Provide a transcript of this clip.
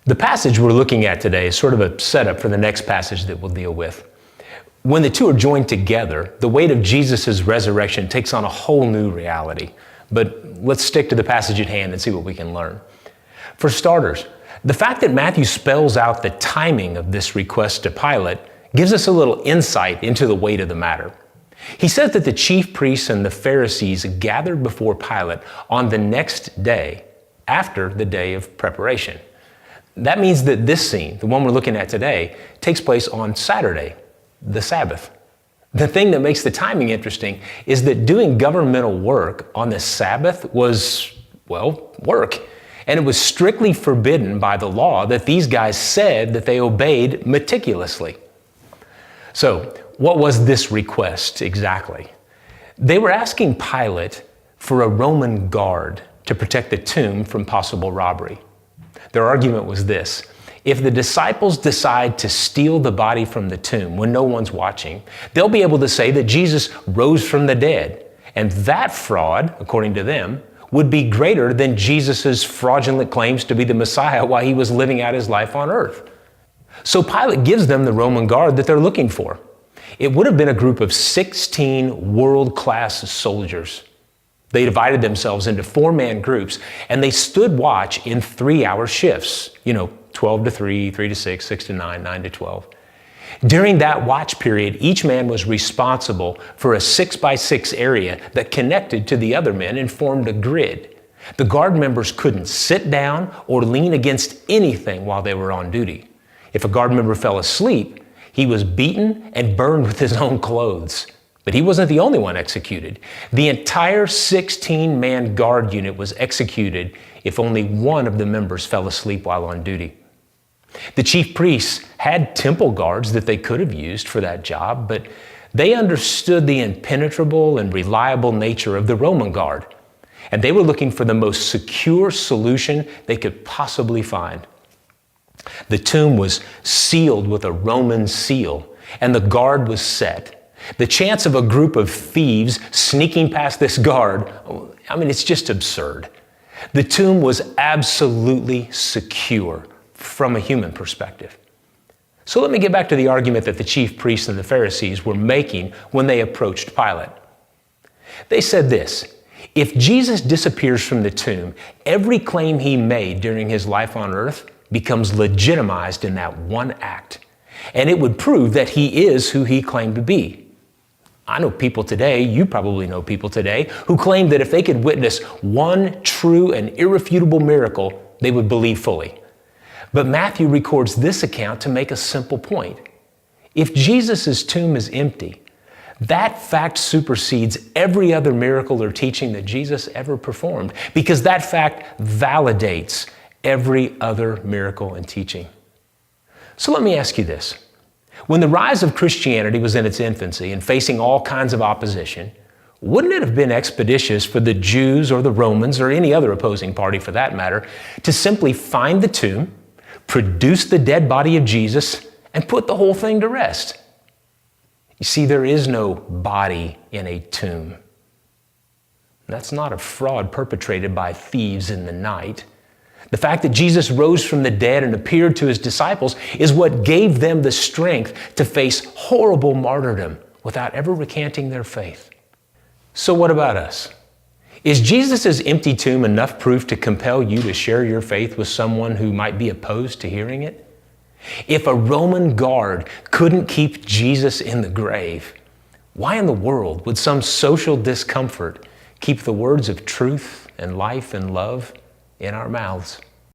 The passage we're looking at today is sort of a setup for the next passage that we'll deal with. When the two are joined together, the weight of Jesus' resurrection takes on a whole new reality. But let's stick to the passage at hand and see what we can learn. For starters, the fact that Matthew spells out the timing of this request to Pilate gives us a little insight into the weight of the matter. He says that the chief priests and the Pharisees gathered before Pilate on the next day after the day of preparation. That means that this scene, the one we're looking at today, takes place on Saturday, the Sabbath. The thing that makes the timing interesting is that doing governmental work on the Sabbath was, work. And it was strictly forbidden by the law that these guys said that they obeyed meticulously. So, what was this request exactly? They were asking Pilate for a Roman guard to protect the tomb from possible robbery. Their argument was this: if the disciples decide to steal the body from the tomb when no one's watching, they'll be able to say that Jesus rose from the dead. And that fraud, according to them, would be greater than Jesus' fraudulent claims to be the Messiah while he was living out his life on earth. So Pilate gives them the Roman guard that they're looking for. It would have been a group of 16 world-class soldiers. They divided themselves into 4-man groups, and they stood watch in 3-hour shifts. 12 to 3, 3 to 6, 6 to 9, 9 to 12. During that watch period, each man was responsible for a 6x6 area that connected to the other men and formed a grid. The guard members couldn't sit down or lean against anything while they were on duty. If a guard member fell asleep, he was beaten and burned with his own clothes. But he wasn't the only one executed. The entire 16-man guard unit was executed if only one of the members fell asleep while on duty. The chief priests had temple guards that they could have used for that job, but they understood the impenetrable and reliable nature of the Roman guard, and they were looking for the most secure solution they could possibly find. The tomb was sealed with a Roman seal, and the guard was set. The chance of a group of thieves sneaking past this guard, it's just absurd. The tomb was absolutely secure from a human perspective. So let me get back to the argument that the chief priests and the Pharisees were making when they approached Pilate. They said this: if Jesus disappears from the tomb, every claim he made during his life on earth becomes legitimized in that one act, and it would prove that he is who he claimed to be. I know people today, you probably know people today, who claim that if they could witness one true and irrefutable miracle, they would believe fully. But Matthew records this account to make a simple point. If Jesus' tomb is empty, that fact supersedes every other miracle or teaching that Jesus ever performed, because that fact validates every other miracle and teaching. So let me ask you this. When the rise of Christianity was in its infancy and facing all kinds of opposition, wouldn't it have been expeditious for the Jews or the Romans or any other opposing party for that matter to simply find the tomb, produce the dead body of Jesus, and put the whole thing to rest? You see, there is no body in a tomb. That's not a fraud perpetrated by thieves in the night. The fact that Jesus rose from the dead and appeared to his disciples is what gave them the strength to face horrible martyrdom without ever recanting their faith. So what about us? Is Jesus' empty tomb enough proof to compel you to share your faith with someone who might be opposed to hearing it? If a Roman guard couldn't keep Jesus in the grave, why in the world would some social discomfort keep the words of truth and life and love in our mouths?